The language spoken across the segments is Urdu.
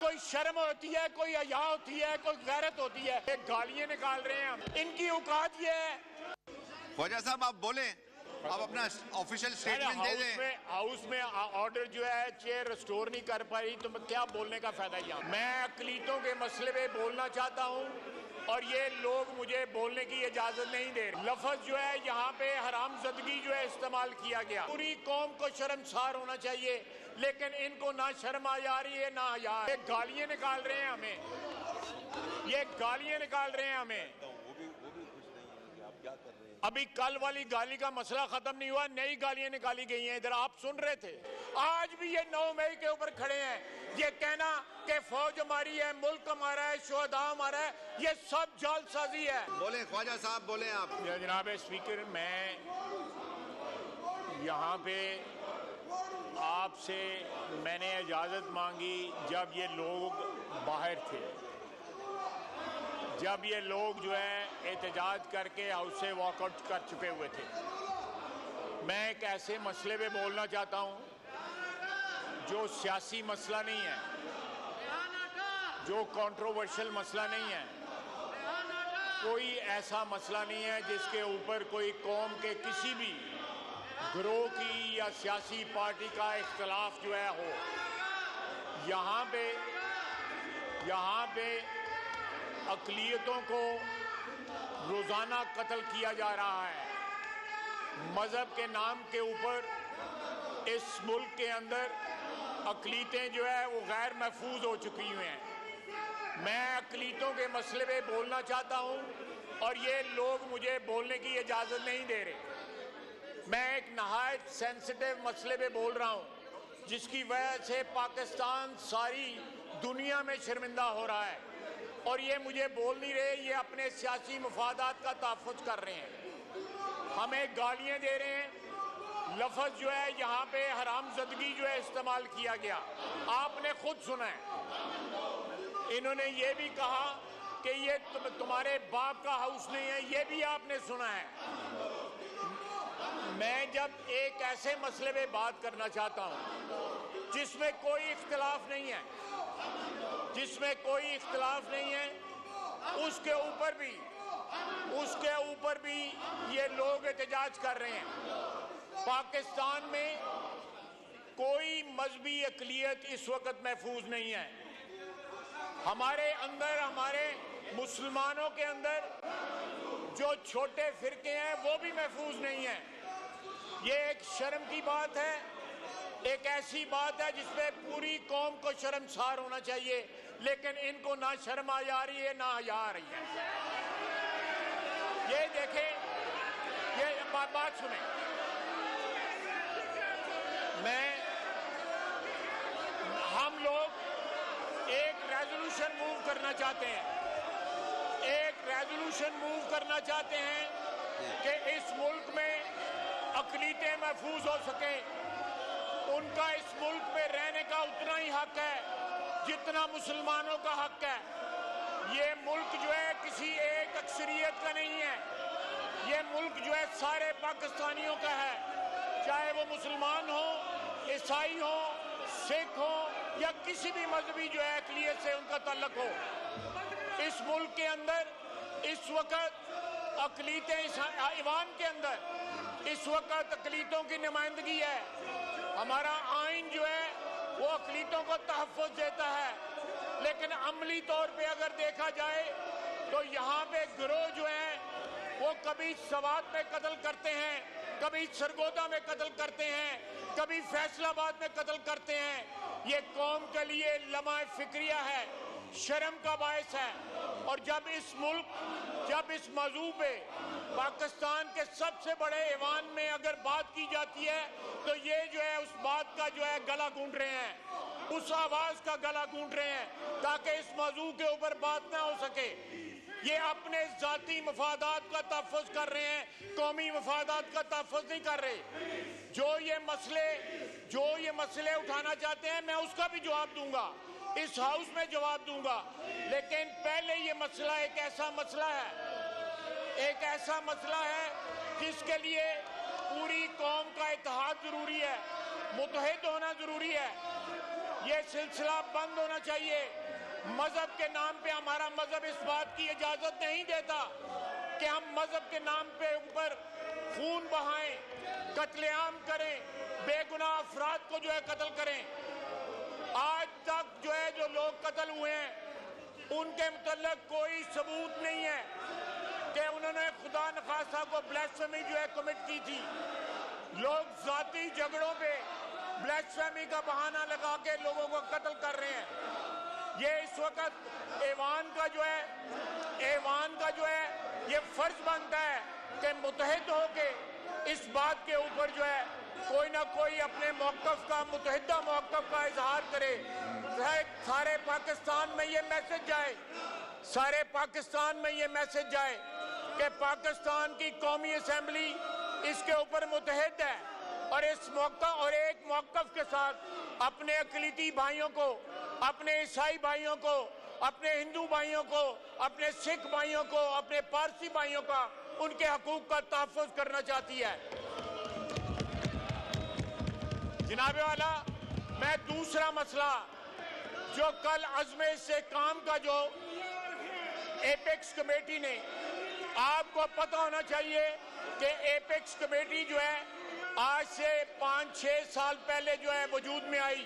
کوئی شرم ہوتی ہے, کوئی حیا ہوتی ہے, کوئی غیرت ہوتی ہے. ایک گالیاں نکال رہے ہیں ہم, ان کی اوقات یہ ہے. خواجہ صاحب آپ بولیں, آپ اپنا آفیشیل سٹیٹمنٹ دے دیں. ہاؤس میں آرڈر جو ہے چیئر ریسٹور نہیں کر پائی تو کیا بولنے کا فائدہ یہاں. میں اقلیتوں کے مسئلے پہ بولنا چاہتا ہوں اور یہ لوگ مجھے بولنے کی اجازت نہیں دے رہے. لفظ جو ہے یہاں پہ حرام زدگی جو ہے استعمال کیا گیا. پوری قوم کو شرمسار ہونا چاہیے, لیکن ان کو نہ شرم آ رہی ہے نہ حیا. یہ گالیاں نکال رہے ہیں ہمیں, یہ گالیاں نکال رہے ہیں ہمیں. ابھی کل والی گالی کا مسئلہ ختم نہیں ہوا, نئی گالیاں نکالی گئی ہیں. ادھر آپ سن رہے تھے. آج بھی یہ 9 مئی کے اوپر کھڑے ہیں. یہ کہنا کہ فوج ہماری ہے, ملک ہمارا ہے, شہداء ہمارا ہے, یہ سب جعل سازی ہے. بولیں خواجہ صاحب, بولیں آپ. جناب اسپیکر, میں یہاں پہ آپ سے میں نے اجازت مانگی جب یہ لوگ باہر تھے, جب یہ لوگ جو ہے احتجاج کر کے ہاؤس سے واک آؤٹ کر چکے ہوئے تھے. میں ایک ایسے مسئلے پہ بولنا چاہتا ہوں جو سیاسی مسئلہ نہیں ہے, جو کنٹروورشل مسئلہ نہیں ہے, کوئی ایسا مسئلہ نہیں ہے جس کے اوپر کوئی قوم کے کسی بھی گروہ کی یا سیاسی پارٹی کا اختلاف جو ہے ہو. یہاں پہ اقلیتوں کو روزانہ قتل کیا جا رہا ہے. مذہب کے نام کے اوپر اس ملک کے اندر اقلیتیں جو ہے وہ غیر محفوظ ہو چکی ہوئی ہیں. میں اقلیتوں کے مسئلے پہ بولنا چاہتا ہوں اور یہ لوگ مجھے بولنے کی اجازت نہیں دے رہے. میں ایک نہایت سینسٹیو مسئلے پہ بول رہا ہوں جس کی وجہ سے پاکستان ساری دنیا میں شرمندہ ہو رہا ہے, اور یہ مجھے بول نہیں رہے, یہ اپنے سیاسی مفادات کا تحفظ کر رہے ہیں, ہمیں گالیاں دے رہے ہیں. لفظ جو ہے یہاں پہ حرام زدگی جو ہے استعمال کیا گیا, آپ نے خود سنا ہے. انہوں نے یہ بھی کہا کہ یہ تمہارے باپ کا ہاؤس نہیں ہے, یہ بھی آپ نے سنا ہے. میں جب ایک ایسے مسئلے پہ بات کرنا چاہتا ہوں جس میں کوئی اختلاف نہیں ہے, جس میں کوئی اختلاف نہیں ہے, اس کے اوپر بھی یہ لوگ احتجاج کر رہے ہیں. پاکستان میں کوئی مذہبی اقلیت اس وقت محفوظ نہیں ہے. ہمارے اندر, ہمارے مسلمانوں کے اندر جو چھوٹے فرقے ہیں وہ بھی محفوظ نہیں ہیں. یہ ایک شرم کی بات ہے, ایک ایسی بات ہے جس پہ پوری قوم کو شرمسار ہونا چاہیے, لیکن ان کو نہ شرم آ رہی ہے نہ حیا آ رہی ہے. یہ دیکھیں, یہ بات سنیں. ہم لوگ ایک ریزولوشن موو کرنا چاہتے ہیں, ایک ریزولوشن موو کرنا چاہتے ہیں کہ اس ملک میں اقلیتیں محفوظ ہو سکیں. ان کا اس ملک میں رہنے کا اتنا ہی حق ہے جتنا مسلمانوں کا حق ہے. یہ ملک جو ہے کسی ایک اکثریت کا نہیں ہے, یہ ملک جو ہے سارے پاکستانیوں کا ہے, چاہے وہ مسلمان ہوں, عیسائی ہوں, سکھ ہوں یا کسی بھی مذہبی جو ہے اقلیت سے ان کا تعلق ہو. اس ملک کے اندر اس وقت اقلیتیں, اس ایوان کے اندر اس وقت اقلیتوں کی نمائندگی ہے. ہمارا آئین جو ہے وہ اقلیتوں کو تحفظ دیتا ہے, لیکن عملی طور پہ اگر دیکھا جائے تو یہاں پہ گروہ جو ہیں وہ کبھی سوات میں قتل کرتے ہیں, کبھی سرگودا میں قتل کرتے ہیں, کبھی فیصل آباد میں قتل کرتے ہیں. یہ قوم کے لیے لمحہ فکریہ ہے, شرم کا باعث ہے. اور جب اس موضوع پہ پاکستان کے سب سے بڑے ایوان میں اگر بات کی جاتی ہے تو یہ جو ہے اس بات کا جو ہے گلا گونڈ رہے ہیں, اس آواز کا گلا گونڈ رہے ہیں تاکہ اس موضوع کے اوپر بات نہ ہو سکے. یہ اپنے ذاتی مفادات کا تحفظ کر رہے ہیں, قومی مفادات کا تحفظ نہیں کر رہے. جو یہ مسئلے اٹھانا چاہتے ہیں میں اس کا بھی جواب دوں گا, اس ہاؤس میں جواب دوں گا, لیکن پہلے یہ مسئلہ ایک ایسا مسئلہ ہے جس کے لیے پوری قوم کا اتحاد ضروری ہے, متحد ہونا ضروری ہے. یہ سلسلہ بند ہونا چاہیے. مذہب کے نام پہ ہمارا مذہب اس بات کی اجازت نہیں دیتا کہ ہم مذہب کے نام پہ اوپر خون بہائیں, قتل عام کریں, بے گناہ افراد کو جو ہے قتل کریں. آج تک جو ہے جو لوگ قتل ہوئے ہیں ان کے متعلق کوئی ثبوت نہیں ہے کہ انہوں نے خدا نخواستہ کو بلیسفیمی جو ہے کمٹ کی تھی. لوگ ذاتی جھگڑوں پہ بلیسفیمی کا بہانہ لگا کے لوگوں کو قتل کر رہے ہیں. یہ اس وقت ایوان کا جو ہے یہ فرض بنتا ہے کہ متحد ہو کے اس بات کے اوپر جو ہے کوئی نہ کوئی اپنے موقف کا, متحدہ موقف کا اظہار کرے. سارے پاکستان میں یہ میسج جائے, سارے پاکستان میں یہ میسج جائے کہ پاکستان کی قومی اسمبلی اس کے اوپر متحد ہے اور اس موقع اور ایک موقف کے ساتھ اپنے اقلیتی بھائیوں کو, اپنے عیسائی بھائیوں کو, اپنے ہندو بھائیوں کو, اپنے سکھ بھائیوں کو, اپنے پارسی بھائیوں کا, ان کے حقوق کا تحفظ کرنا چاہتی ہے. جناب والا, میں دوسرا مسئلہ جو کل عزم استحکام کا جو ایپیکس کمیٹی نے, آپ کو پتہ ہونا چاہیے کہ ایپیکس کمیٹی جو ہے آج سے 5-6 سال پہلے جو ہے وجود میں آئی,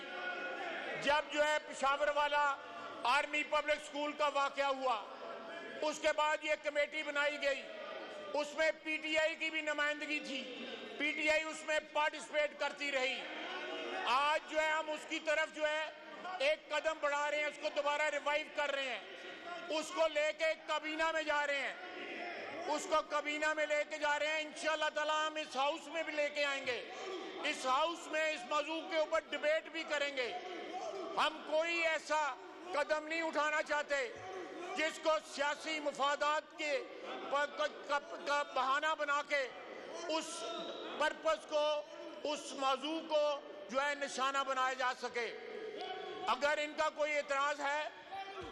جب جو ہے پشاور والا آرمی پبلک سکول کا واقعہ ہوا. اس کے بعد یہ کمیٹی بنائی گئی, اس میں پی ٹی آئی کی بھی نمائندگی تھی, پی ٹی آئی اس میں پارٹیسپیٹ کرتی رہی. آج جو ہے ہم اس کی طرف جو ہے ایک قدم بڑھا رہے ہیں, اس کو دوبارہ ریوائیو کر رہے ہیں, اس کو لے کے کابینہ میں جا رہے ہیں, اس کو کابینہ میں لے کے جا رہے ہیں. انشاءاللہ تعالی ہم اس ہاؤس میں بھی لے کے آئیں گے, اس ہاؤس میں اس موضوع کے اوپر ڈیبیٹ بھی کریں گے. ہم کوئی ایسا قدم نہیں اٹھانا چاہتے جس کو سیاسی مفادات کے کا بہانہ بنا کے اس پرپس کو, اس موضوع کو جو ہے نشانہ بنایا جا سکے. اگر ان کا کوئی اعتراض ہے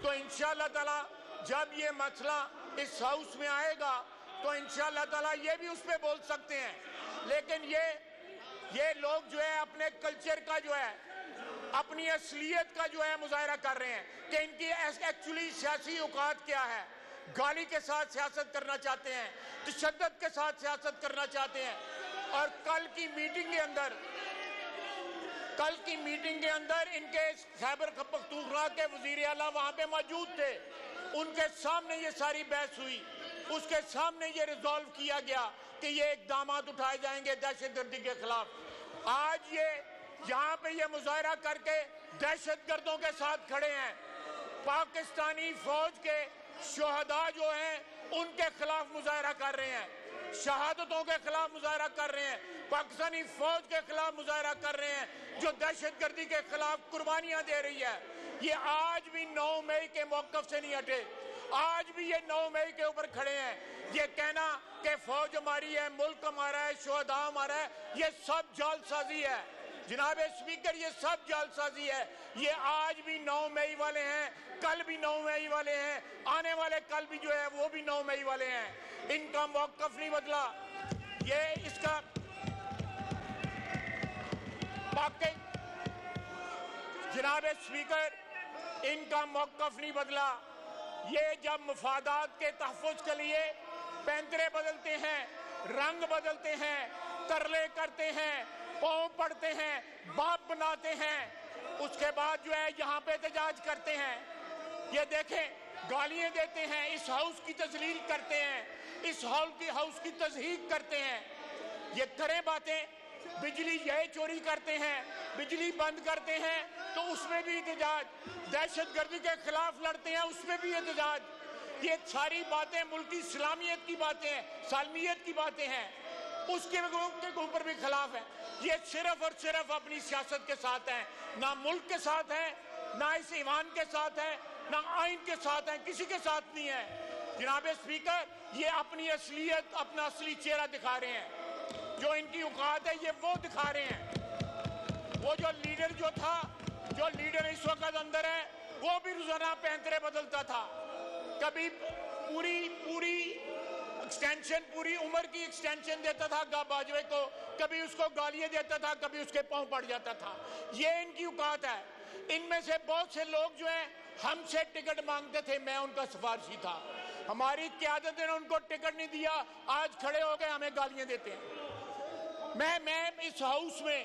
تو انشاءاللہ تعالی جب یہ مسئلہ اس ہاؤس میں آئے گا تو انشاءاللہ تعالی یہ بھی اس پہ بول سکتے ہیں. لیکن یہ لوگ جو ہے اپنے کلچر کا جو ہے, اپنی اصلیت کا جو ہے مظاہرہ کر رہے ہیں کہ ان کی ایکچولی سیاسی اوقات کیا ہے. گالی کے ساتھ سیاست کرنا چاہتے ہیں, تشدد کے ساتھ سیاست کرنا چاہتے ہیں. اور کل کی میٹنگ کے اندر ان کے خیبر پختونخوا کے وزیر اعلیٰ وہاں پہ موجود تھے, ان کے سامنے یہ ساری بحث ہوئی, اس کے سامنے یہ ریزالو کیا گیا کہ یہ اقدامات اٹھائے جائیں گے دہشت گردی کے خلاف. آج یہ یہاں پہ یہ مظاہرہ کر کے دہشت گردوں کے ساتھ کھڑے ہیں. پاکستانی فوج کے شہداء جو ہیں ان کے خلاف مظاہرہ کر رہے ہیں, شہادتوں کے خلاف مظاہرہ کر رہے ہیں, پاکستانی فوج کے خلاف مظاہرہ کر رہے ہیں جو دہشت گردی کے خلاف قربانیاں دے رہی ہے. یہ آج بھی 9 مئی کے موقف سے نہیں ہٹے, آج بھی یہ 9 مئی کے اوپر کھڑے ہیں. یہ کہنا کہ فوج ہماری ہے, ملک ہمارا ہے, شہداء ہمارا ہے, یہ سب جعل سازی ہے. جناب اسپیکر, یہ سب جعل سازی ہے. یہ آج بھی 9 مئی والے ہیں, کل بھی 9 مئی والے ہیں, آنے والے کل بھی جو ہے وہ بھی 9 مئی والے ہیں. ان کا موقف نہیں بدلا. یہ اس کا واقعی جناب اسپیکر, ان کا موقف نہیں بدلا. یہ جب مفادات کے تحفظ کے لیے پینترے بدلتے ہیں, رنگ بدلتے ہیں, ترلے کرتے ہیں, پاؤں پڑتے ہیں, باپ بناتے ہیں, اس کے بعد جو ہے یہاں پہ احتجاج کرتے ہیں. یہ دیکھیں, گالیاں دیتے ہیں, اس ہاؤس کی تذلیل کرتے ہیں, اس ہاؤس کی تضحیک کرتے ہیں. یہ کریں باتیں, بجلی یہ چوری کرتے ہیں, بجلی بند کرتے ہیں تو اس میں بھی احتجاج, دہشت گردی کے خلاف لڑتے ہیں اس میں بھی احتجاج. یہ ساری باتیں ملکی اسلامیت کی باتیں ہیں, سالمیت کی باتیں ہیں, اس کے اوپر بھی خلاف ہیں. یہ صرف اور صرف اپنی سیاست کے ساتھ ہیں, نہ ملک کے ساتھ ہیں, نہ اس ایوان کے ساتھ ہیں, نہ آئین کے ساتھ ہیں, کسی کے ساتھ نہیں ہیں. جناب اسپیکر, یہ اپنی اصلیت, اپنا اصلی چہرہ دکھا رہے ہیں. جو ان کی اوقات ہے یہ وہ دکھا رہے ہیں. وہ جو لیڈر اس وقت اندر ہے وہ بھی روزانہ پینترے بدلتا تھا. کبھی پوری ایکسٹینشن, پوری عمر کی ایکسٹینشن دیتا تھا باجوے کو, کبھی اس کو گالیاں دیتا تھا, کبھی اس کے پاؤں پڑ جاتا تھا. یہ ان کی اوقات ہے. ان میں سے بہت سے لوگ جو ہیں ہم سے ٹکٹ مانگتے تھے، میں ان کا سفارشی تھا، ہماری قیادت نے ان کو ٹکٹ نہیں دیا، آج کھڑے ہو گئے ہمیں گالیاں دیتے ہیں۔ میں اس ہاؤس میں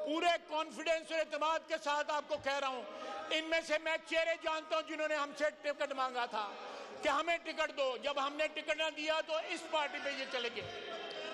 پورے کانفیڈنس اور اعتماد کے ساتھ آپ کو کہہ رہا ہوں، ان میں سے میں چہرے جانتا ہوں جنہوں نے ہم سے ٹکٹ مانگا تھا کہ ہمیں ٹکٹ دو، جب ہم نے ٹکٹ نہ دیا تو اس پارٹی پہ یہ چلے گئے۔